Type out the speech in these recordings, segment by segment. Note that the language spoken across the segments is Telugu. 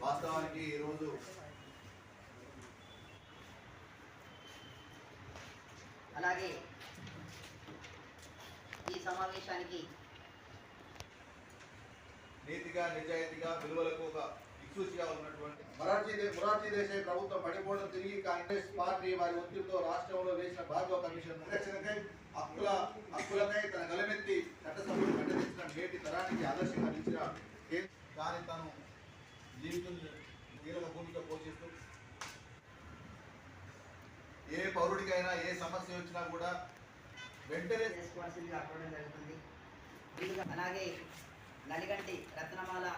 వాస్తవానికి ఈరోజు అలాగే ఈ సమావేశానికి నీతిగా నిజాయితీగా విలువలకు ఒక దిక్సూచిగా ఉన్నటువంటి మొరార్జీ దేశాయ్ ప్రభుత్వం పడిపోవడం తిరిగి కాంగ్రెస్ పార్టీ వారి ఒత్తిడితో రాష్ట్రంలో వేసిన భార్గవ కమిషన్ రక్షణకై హక్కులకై తన గలమెత్తి చట్టసభలు ఖండించిన నేటి తరానికి ఆదర్శంగా నిలిచిన కానీ తను జీవితంలో కీలక భూమిక పోషిస్తూ ఏ పౌరుడికైనా ఏ సమస్య వచ్చినా కూడా వెంటనే రెస్పాన్సిబిలిటీ అవ్వడం జరుగుతుంది. అలాగే నలిగంటి రత్నమాల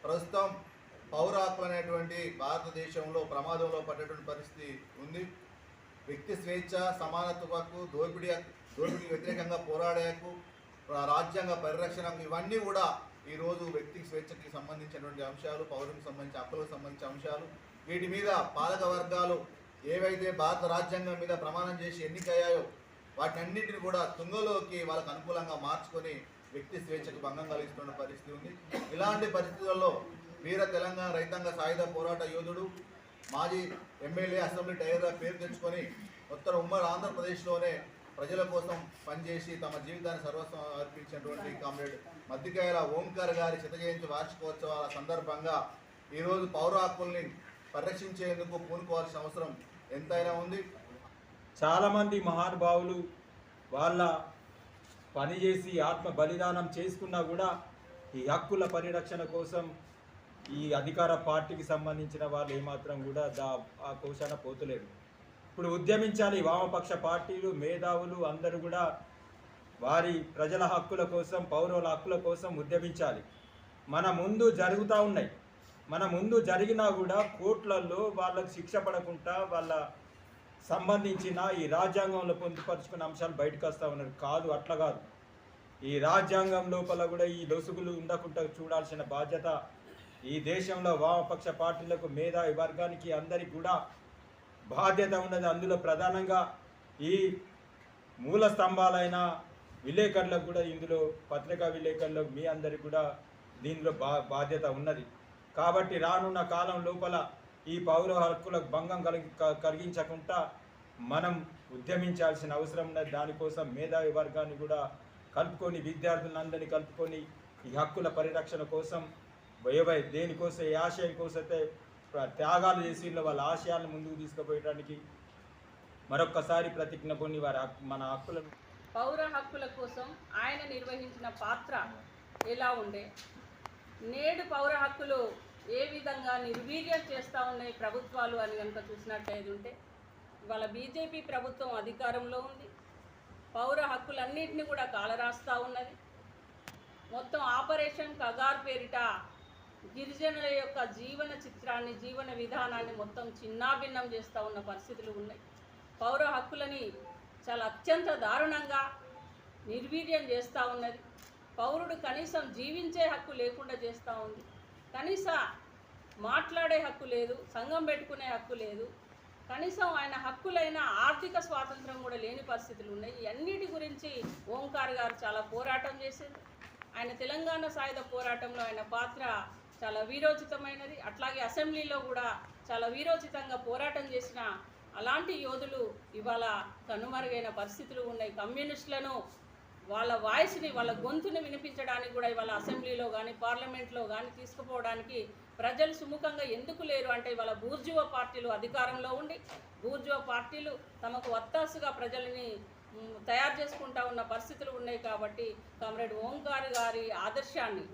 ప్రస్తుతం పౌర హక్కులు అనేటువంటి భారతదేశంలో ప్రమాదంలో పడ్డటువంటి పరిస్థితి ఉంది. వ్యక్తి స్వేచ్ఛ, సమానత్వ హక్కు, దోపిడీకి వ్యతిరేకంగా పోరాడే హక్కు, రాజ్యాంగ పరిరక్షణకు ఇవన్నీ కూడా ఈరోజు వ్యక్తి స్వేచ్ఛకి సంబంధించినటువంటి అంశాలు, పౌరునికి సంబంధించిన హక్కులకు సంబంధించిన అంశాలు. వీటి మీద పాలక వర్గాలు ఏవైతే భారత రాజ్యాంగం మీద ప్రమాణం చేసి ఎన్నికయ్యాయో వాటన్నింటిని కూడా తుంగలోకి వాళ్ళకు అనుకూలంగా మార్చుకొని వ్యక్తి స్వేచ్ఛకు భంగం కలిగిస్తున్న పరిస్థితి ఉంది. ఇలాంటి పరిస్థితుల్లో వీర తెలంగాణ రైతాంగ సాయుధ పోరాట యోధుడు, మాజీ ఎమ్మెల్యే, అసెంబ్లీ టైగర్గా పేరు తెచ్చుకొని ఉత్తర ఉమ్మడి ఆంధ్రప్రదేశ్లోనే ప్రజల కోసం పనిచేసి తమ జీవితాన్ని సర్వస్వం అర్పించినటువంటి కామ్రేడ్ మద్దికాయల ఓంకార్ గారి శతజయంతి వార్షికోత్సవాల సందర్భంగా ఈరోజు పౌర హక్కుల్ని పరిరక్షించేందుకు పూనుకోవాల్సిన అవసరం ఎంతైనా ఉంది. చాలామంది మహానుభావులు వాళ్ళ పనిచేసి ఆత్మ బలిదానం చేసుకున్నా కూడా ఈ హక్కుల పరిరక్షణ కోసం ఈ అధికార పార్టీకి సంబంధించిన వాళ్ళు ఏమాత్రం కూడా ఆ కోశాన పోతలేరు. ఇప్పుడు ఉద్యమించాలి. వామపక్ష పార్టీలు, మేధావులు అందరూ కూడా వారి ప్రజల హక్కుల కోసం, పౌరుల హక్కుల కోసం ఉద్యమించాలి. మన ముందు జరుగుతూ ఉన్నాయి. మన ముందు జరిగినా కూడా కోర్టులలో వాళ్ళకు శిక్ష పడకుండా వాళ్ళ సంబంధించిన ఈ రాజ్యాంగంలో పొందుపరుచుకున్న అంశాలు బయటకు వస్తూ ఉన్నారు. కాదు, అట్లా కాదు. ఈ రాజ్యాంగం లోపల కూడా ఈ లొసుగులు ఉండకుండా చూడాల్సిన బాధ్యత ఈ దేశంలో వామపక్ష పార్టీలకు, మేధావి వర్గానికి అందరికీ కూడా బాధ్యత ఉన్నది. అందులో ప్రధానంగా ఈ మూల స్తంభాలైన విలేకరులకు కూడా, ఇందులో పత్రికా విలేకరులకు, మీ అందరికీ కూడా దీనిలో బాధ్యత ఉన్నది. కాబట్టి రానున్న కాలం లోపల ఈ పౌర హక్కులకు భంగం కలిగించకుండా మనం ఉద్యమించాల్సిన అవసరం ఉన్నది. దానికోసం మేధావి వర్గాన్ని కూడా కలుపుకొని, విద్యార్థులందరినీ కలుపుకొని ఈ హక్కుల పరిరక్షణ కోసం దేనికోసం, ఏ ఆశయం కోసమైతే త్యాగాలు చేసి వాళ్ళ ఆశయాలను ముందుకు తీసుకుపోయడానికి మరొక్కసారి ప్రతిజ్ఞ కొన్ని మన హక్కులను, పౌర హక్కుల కోసం ఆయన నిర్వహించిన పాత్ర ఎలా ఉండే, నేడు పౌర హక్కులు ఏ విధంగా నిర్వీర్యం చేస్తూ ఉన్నాయి ప్రభుత్వాలు అని కనుక చూసినట్లయితే ఉంటే, ఇవాళ బీజేపీ ప్రభుత్వం అధికారంలో ఉంది. పౌర హక్కులన్నింటినీ కూడా కాలరాస్తూ ఉన్నది. మొత్తం ఆపరేషన్ కగార్ పేరిట గిరిజనుల యొక్క జీవన చిత్రాన్ని, జీవన విధానాన్ని మొత్తం చిన్నాభిన్నం చేస్తూ ఉన్న పరిస్థితులు ఉన్నాయి. పౌర హక్కులని చాలా అత్యంత దారుణంగా నిర్వీర్యం చేస్తూ ఉన్నది. పౌరుడు కనీసం జీవించే హక్కు లేకుండా చేస్తూ ఉంది. కనీస మాట్లాడే హక్కు లేదు, సంఘం పెట్టుకునే హక్కు లేదు, కనీసం ఆయన హక్కులైన ఆర్థిక స్వాతంత్రం కూడా లేని పరిస్థితులు ఉన్నాయి. ఇవన్నిటి గురించి ఓంకార్ గారు చాలా పోరాటం చేశారు. ఆయన తెలంగాణ సాయుధ పోరాటంలో ఆయన పాత్ర చాలా వీరోచితమైనది. అట్లాగే అసెంబ్లీలో కూడా చాలా వీరోచితంగా పోరాటం చేసిన అలాంటి యోధులు ఇవాళ కనుమరుగైన పరిస్థితులు ఉన్నాయి. కమ్యూనిస్టులను వాళ్ళ వాయిస్ని, వాళ్ళ గొంతుని వినిపించడానికి కూడా ఇవాళ అసెంబ్లీలో కానీ, పార్లమెంట్లో కానీ తీసుకుపోవడానికి ప్రజలు సుముఖంగా ఎందుకు లేరు అంటే, ఇవాళ బూర్జువా పార్టీలు అధికారంలో ఉండి బూర్జువా పార్టీలు తమకు వత్తాసుగా ప్రజలని తయారు చేసుకుంటా ఉన్న పరిస్థితులు ఉన్నాయి. కాబట్టి కామ్రేడ్ ఓంకార్ గారి ఆదర్శాన్ని